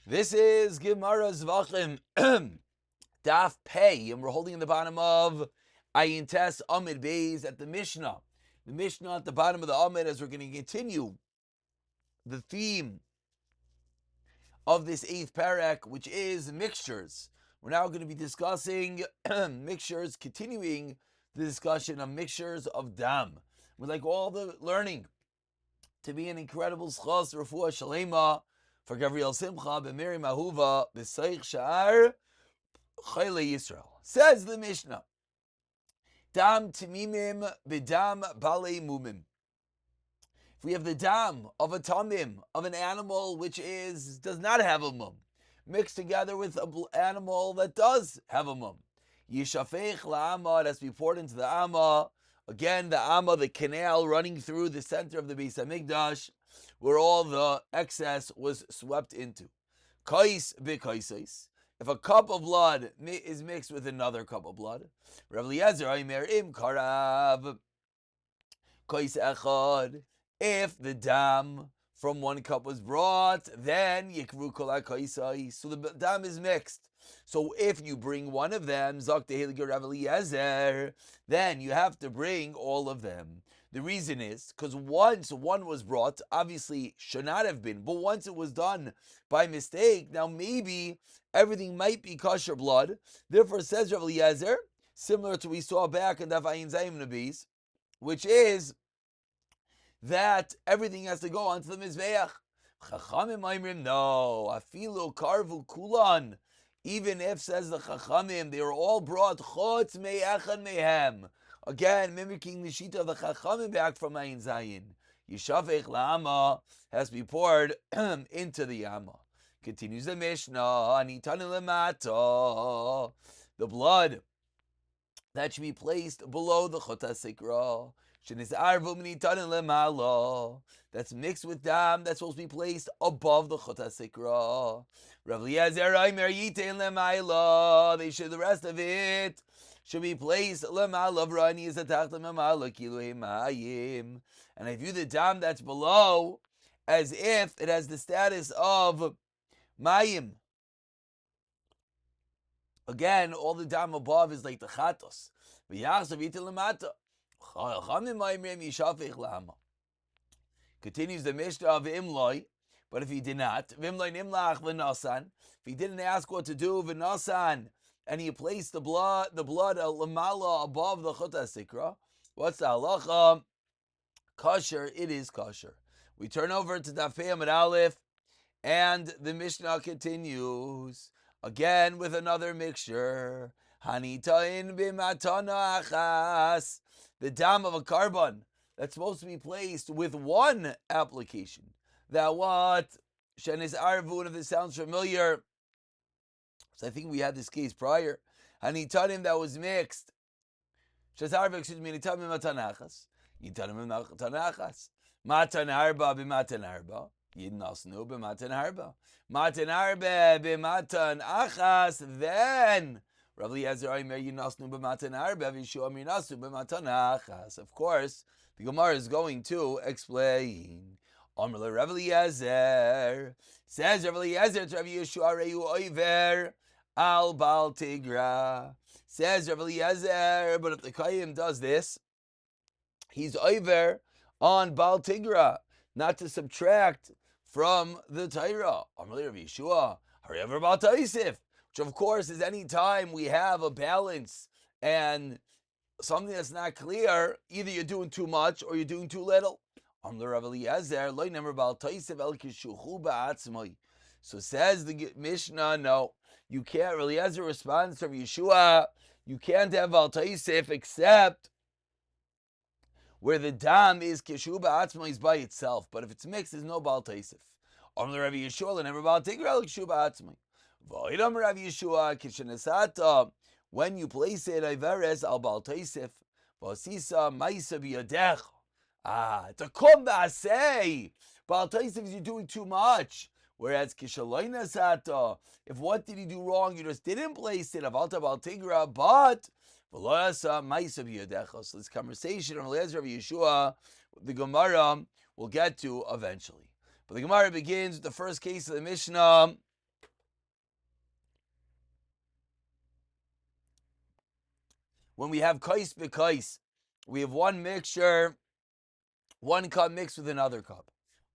This is Gemara Zevachim, Daf Pei, and we're holding in the bottom of Ayin Tes Amid Beis at the Mishnah. The Mishnah at the bottom of the Amid, as we're going to continue the theme of this 8th parak, which is mixtures. We're now going to be discussing mixtures, continuing the discussion of mixtures of dam. We'd like all the learning to be an incredible schos refuah shalema for Gabriel Simcha b'Miri Mahuva b'Seich Sha'ar Chayle Yisrael. Says the Mishnah, Dam Timimim b'Dam Balei Mumim. If we have the dam of a tamim, of an animal which does not have a mum, mixed together with an animal that does have a mum, Yishafech la'ama, it has to be poured into the amma. Again, the amma, the canal running through the center of the Beis HaMikdash, where all the excess was swept into. Kais b'kaisais. If a cup of blood is mixed with another cup of blood, Rav Eliezer Omer im karav kais echad. If the dam from one cup was brought, then yikru kol hakaisai. So the dam is mixed. So if you bring one of them, Zak Tehiliger Rav Eliezer, then you have to bring all of them. The reason is because once one was brought, obviously should not have been, but once it was done by mistake, now maybe everything might be kosher blood. Therefore, says Rav Eliezer, similar to what we saw back in Daf Ayin Zayim Nabis, which is that everything has to go onto the Mizbeach. Chachamim Aimrim, no, afilu karvu kulan. Even if, says the Chachamim, they were all brought chutz me'echad mehem. Again, mimicking the shita of the Chachamim back from Ayin Zayin. Yishafech la'ama has to be poured into the Amma. Continues the Mishnah, Anitani lemata. The blood that should be placed below the chota sikra. That's mixed with dam, that's supposed to be placed above the chota sikra. Rav Eliezer Omer yitein lemaila. The rest of it should be placed lemaila vrani is atach lemala kilu mayim. And I view the dam that's below as if it has the status of mayim. Again, all the dam above is like the chatos. V'yachsav yitein lemata. Continues the Mishnah of Imloi, but if he did not, if he didn't ask what to do, and he placed the blood lamala above the chota sikra, what's the halacha? Kosher, it is kosher. We turn over to Daf Amid Aleph, and the Mishnah continues again with another mixture. Hanitain b'matana achas. The dam of a carbon that's supposed to be placed with one application. That what? Shenis Arvun, if this sounds familiar. So I think we had this case prior. Hanitanim that was mixed. Shenis Arvun, excuse me, Hanitanim matanachas. Yitanim matanachas. Matan harba b'matan harba. Yidnasnu b'matan harba. Matan harba b'matan achas. Then Rav Eliezer Omer yinasnu b'matan harba v'yishua yinasnu b'matan achas. Of course, the Gemara is going to explain. Omer Rav Eliezer says Rav Eliezer to Rav Yeshua Reu Oiver al Bal Tigra. Says Rav Eliezer, but if the Kayyim does this, he's Oiver on Bal Tigra, not to subtract from the Torah. Omer Rav Yeshua Harever Bal Taisif. Which, of course, is any time we have a balance and something that's not clear, either you're doing too much or you're doing too little. So says the Mishnah, no, you can't. Really, as a response from Yeshua, you can't have Al Taisif except where the dam is Kishu Ba'atzmai by itself. But if it's mixed, there's no Bal Taisif. Rabbi Yeshua, never Bal Tigra, Kishu Ba'atzmai. When you place it, Iveres al Bal Taisif, Vasisa Maisa biyadech. It's a kum ba'asei. Bal Taisif is you're doing too much. Whereas Kishalayna Sata, if what did he do wrong, you just didn't place it, Avalta Bal Tigra, but V'loyasa Maisa biyadech. So this conversation of Eliezer of Yeshua, the Gemara will get to eventually. But the Gemara begins with the first case of the Mishnah. when we have kais b'kais, we have one mixture, one cup mixed with another cup.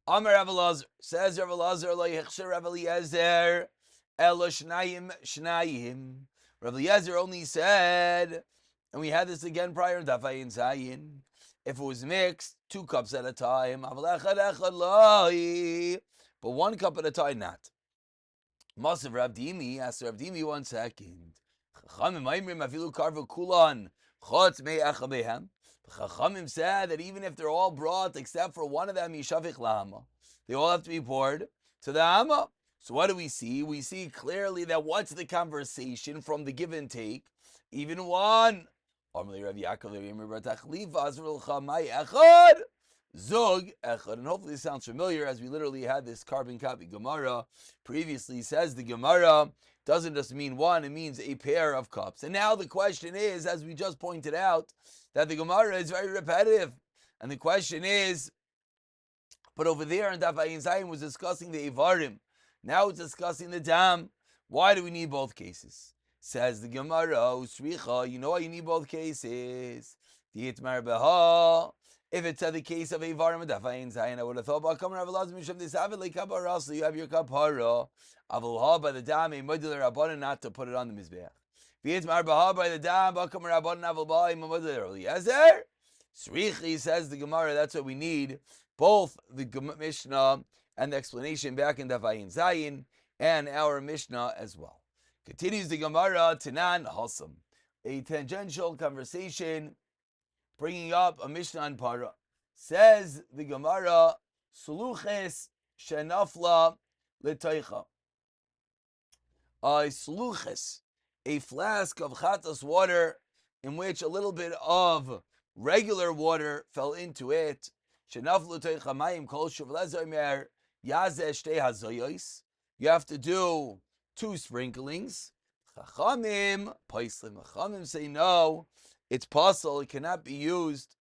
Amar Rav Elazar, says Rav Elazar, lo yichshir Rav Eliezer, elo shnayim shnayim. Rav Eliezer only said, and we had this again prior to Daf Ayin Zayin, if it was mixed, 2 cups at a time, but 1 cup at a time, not. Masav Rav Dimi, asked Rav Dimi 1 second. Chachamim Aimrim afilu karvu kulan chotz me'echa behem. Chachamim said that even if they're all brought except for one of them, yishavich la'ama, they all have to be poured to the Amma. So what do we see? We see clearly that what's the conversation from the give and take? Even one. Zug echad, and hopefully this sounds familiar, as we literally had this carbon copy Gemara previously. Says the Gemara doesn't just mean one, it means a pair of cups. And now the question is, as we just pointed out, that the Gemara is very repetitive, and the question is, but over there in Daf Ayin Zayin was discussing the Ivarim, now it's discussing the Dam. Why do we need both cases? Says the Gemara, Usricha, you know why you need both cases. The Itmar Beha. If it's the case of Ivarim and Daf Ayin Zayin, I would have thought, so you have your kapara. Avulha by the Dam, a modular Rabbanan, not to put it on the Mizbeach. The Itmar Beha by the Dam, Bakam Rabbanan, Avulba, a modular Eliezer. Srichi, says the Gemara, that's what we need. Both the Mishnah and the explanation back in Daf Ayin Zayin, and our Mishnah as well. Continues the Gemara, Tanan Hasam, a tangential conversation, bringing up a Mishnah and Para. Says the Gemara, Suluches Shenafla L'Teicha. Suluches, a flask of chatas water in which a little bit of regular water fell into it. Shenafla L'Teicha Mayim Kol Shuvlezomer Yazeh Shtei Hazoyos. You have to do 2 sprinklings. Chachamim Paislim. Chachamim say no, it's possible, it cannot be used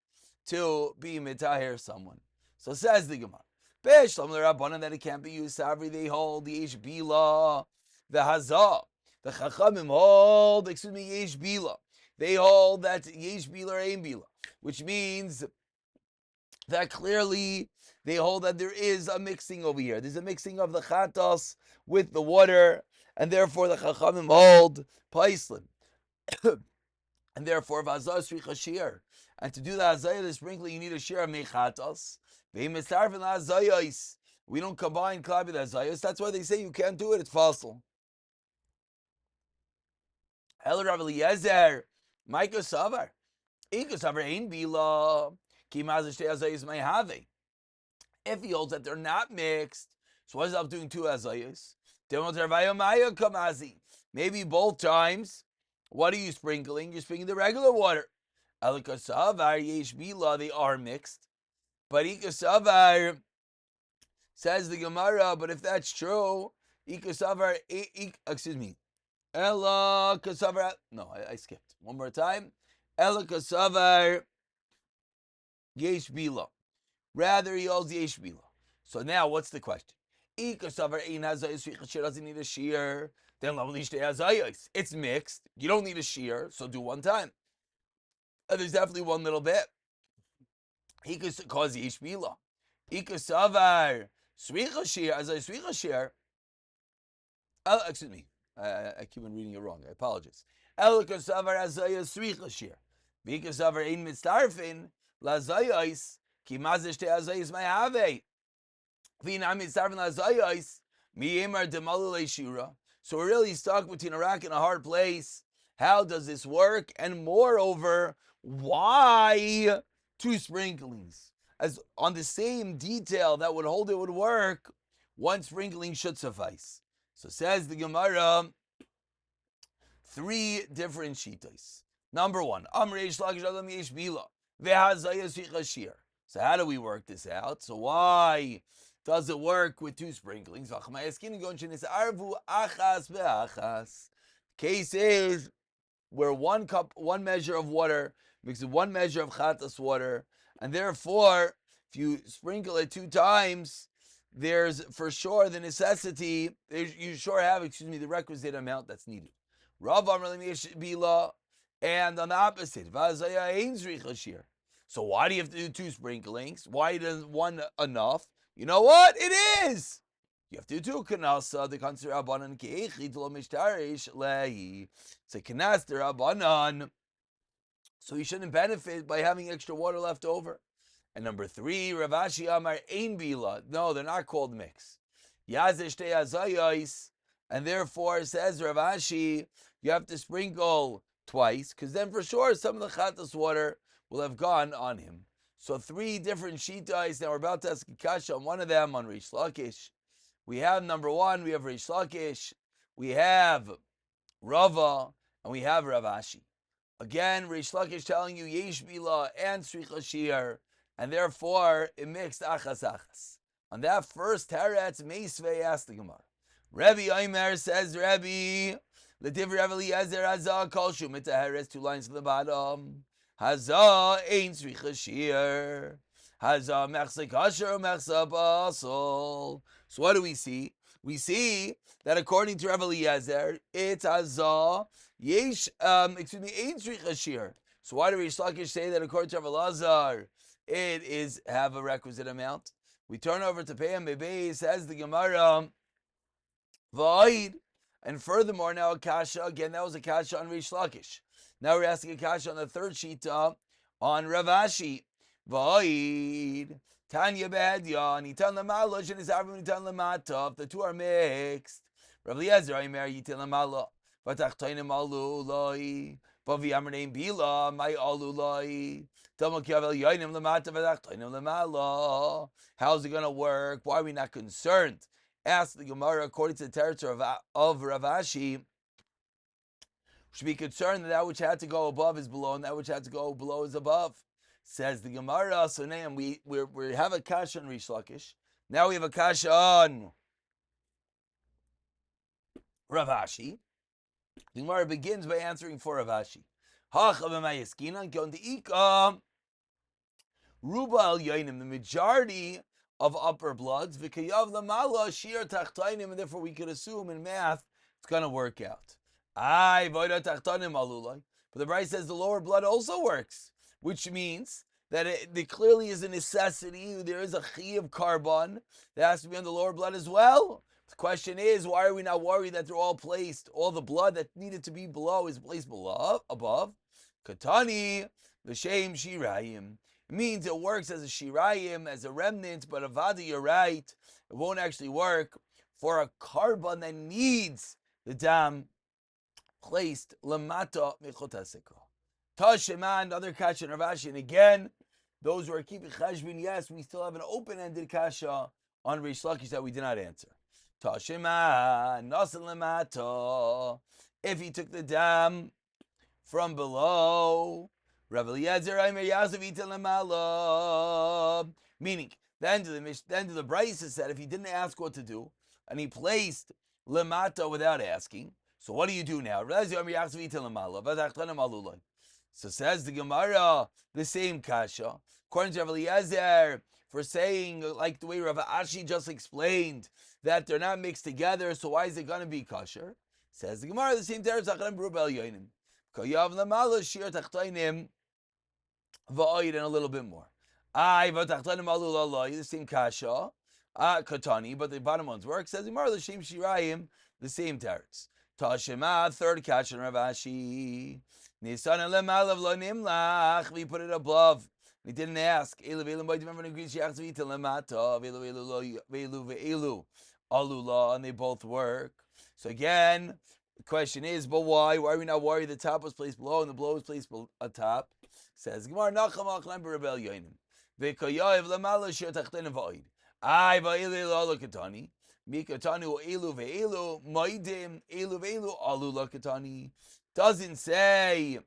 to be mitaher someone. So says the Gemara, Be'eshlam l'Rabbanan, that it can't be used. Savri, they hold the Yesh Bila, the Hazah. The Chachamim hold, Yesh Bila. They hold that Yesh Bila or Ein Bila, which means that clearly they hold that there is a mixing over here. There's a mixing of the chatas with the water, and therefore the Chachamim hold Paislim. And therefore, v'azah sricha shir. And to do the azayah, the sprinkling, you need a shir of mechatas. V'himisarvin la'azayos. We don't combine klab with azayos. That's why they say you can't do it. It's fossil. El Rav Eliezer, Micah Savar. Ika Savar ain't bila. Ki mazah shtei azayos may have. If he holds that they're not mixed, so what's up doing 2 azayos? Maybe both times. What are you sprinkling? You're sprinkling the regular water. Alikasavar yesh bila, they are mixed. But ikasavar, says the Gemara, but if that's true, ikasavar, excuse me, ela kasavar, no, I skipped. One more time. Ela kasavar yesh bila. Rather, he holds yesh bila. So now, what's the question? Ikasavar ein hazayos doesn't need a shear. Then it's mixed. You don't need a shear, so do 1 time. There's definitely one little bit. He could cause yesh bila. Ikasavar sricha shear as a sricha shear. Excuse me, I keep on reading it wrong. I apologize. El kasavar as a sricha shear. Ikasavar ein mitzarfin lazayos ki mazish te azayos may have. V'inam mitzarfin lazayos miyemar demalule shira. So we're really stuck between a rock and a hard place. How does this work? And moreover, why 2 sprinklings? As on the same detail that would hold it would work, 1 sprinkling should suffice. So says the Gemara, 3 different shitas. Number 1, so how do we work this out? So why does it work with 2 sprinklings? Case is where 1 cup, 1 measure of water mixed with 1 measure of chatas water, and therefore, if you sprinkle it 2 times, there's for sure the necessity, you sure have, the requisite amount that's needed. Rav Amar Bila, And on the opposite, so why do you have to do 2 sprinklings? Why isn't one enough? You know what? It is. You have to do 2 kanasa. The consider abanan keechid lo mishtarish lehi. It's a kanas derabanan. So you shouldn't benefit by having extra water left over. And number 3, Rav Ashi Amar Ein Bila. No, they're not called mix. Yazish te azayos. And therefore, says Rav Ashi, you have to sprinkle twice, because then for sure some of the chatas water will have gone on him. So 3 different shitais. Now we're about to ask a kasha on one of them on Rish Lakish. We have number 1, we have Rish Lakish, we have Rava, and we have Rav Ashi. Again, Rish Lakish telling you Yesh Bila and Sricha Shir, and therefore it mixed achas achas. On that first teretz, Meisvei asked the Gemara. Rebbe Omer says, Rebbe, L'tiv Rav Eliezer Hazah Kol Shu Mitaheres, 2 lines to the bottom. Hazah ain't Sricha Shir. Hazah Mechsa Kasher Mechsa Basol. So what do we see? We see that according to Rav Eliezer, it's Hazah Yesh, ain't Sricha Shir. So why do Rish Lakish say that according to Rav Elazar, it is have a requisite amount? We turn over to Peyam Bebe, says the Gemara, V'aid. And furthermore, now a kasha, again, that was a kasha on Rish Lakish. Now we're asking a kasha on the third shita on Rav Ashi. V'aid. Tanya Behedya, Nitan Lamala, Shenizavim Nitan Lamata. If the 2 are mixed, Rav Eliezer, Aimer Yitin Lamala. V'tachtainim alulai. V'vi Amrneim Bila, my alulai. How's it going to work? Why are we not concerned? Ask the Gemara, according to the territory of Rav Ashi, we should be concerned that that which had to go above is below, and that which had to go below is above. Says the Gemara, so now we have a kasha on Rish Lakish. Now we have a kasha on Rav Ashi. The Gemara begins by answering for Rav Ashi. Ruba al Yainim, the majority of upper bloods, V'kayav lamala shir tachtainim, and therefore we could assume in math it's going to work out. Voida tachtainim alulai. But the Bryce says the lower blood also works, which means that there clearly is a necessity. There is a chi of carbon that has to be on the lower blood as well. The question is, why are we not worried that they're all placed? All the blood that needed to be below is placed below, above. Katani, l'shem shirayim. It means it works as a shirayim, as a remnant, but avada, you're right, it won't actually work for a carbon that needs the dam placed lamata mechot hasikra. Tashema, another kasha in Rav Ashi, and again, those who are keeping cheshbon, yes, we still have an open-ended kasha on Rish Lakish that we did not answer. Tashema, nasan lamata, if he took the dam from below, Rav Eliezer Aimer Yazav Itel Lamala. Meaning, the end of the Brisa said if he didn't ask what to do, and he placed Lamata without asking, so what do you do now? So says the Gemara, the same kasha. According to Rav Eliezer, for saying, like the way Rav Ashi just explained, that they're not mixed together, so why is it going to be kosher? Says the Gemara, the same teretz Zachem Brubel Yoinim. Kayav Lamala Shir Tachtainim. Va'oid, and a little bit more. The same kasha, katani, but the bottom ones work. Says Imar l'shem shirayim, the same teretz. Tashema, third kasha, Rav Ashi. Nisan lemalav lo nimlach. We put it above. We didn't ask. Elu ve'elu b'ayim remember agrees she'achz v'yitel lemata. Ve'elu ve'elu alula, and they both work. So again, the question is, but why? Why are we not worried the top was placed below and the below was placed atop? Says Gemara, Nacham Achlam Rebel Yoinim. V'kayav lamala shir tachtenim va'id. Va'elu elu katani. Mikatani elu ve'elu maidim elu ve'elu alula katani. Doesn't say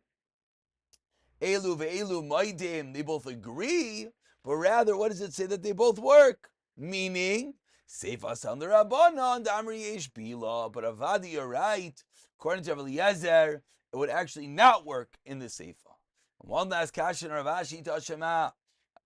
elu ve'elu maidim. They both agree, but rather, what does it say that they both work? Meaning, Seifas on the Rabbanon, the Amri Yesh Bila, but Avadi, you're right. According to Rav Eliezer, it would actually not work in the Seifa. And one last kasha in Rav Ashi Tashema,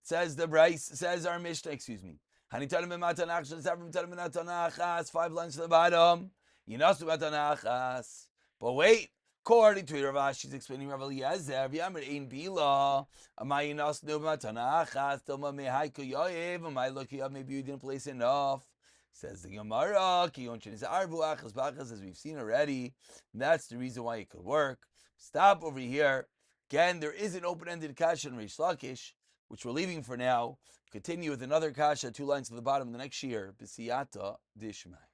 says the Bryce, says our Mishnah, Hanitanim b'matanach, sh'nesavrim b'matanachas, 5 lines to the bottom. Yinasu b'matanachas. But wait, According to Rav, she's explaining Rav Eliezer, V'yamer ein bila, amay inas no matana achas, toma mehaiku yoyev, amay lokiyav, maybe you didn't place enough. Says the Gemara, ki yonchin is arvu achas bachas, as we've seen already. And that's the reason why it could work. Stop over here. Again, there is an open-ended kasha in Reish Lakish, which we're leaving for now. Continue with another kasha, 2 lines to the bottom of the next year. B'siyata dishmai.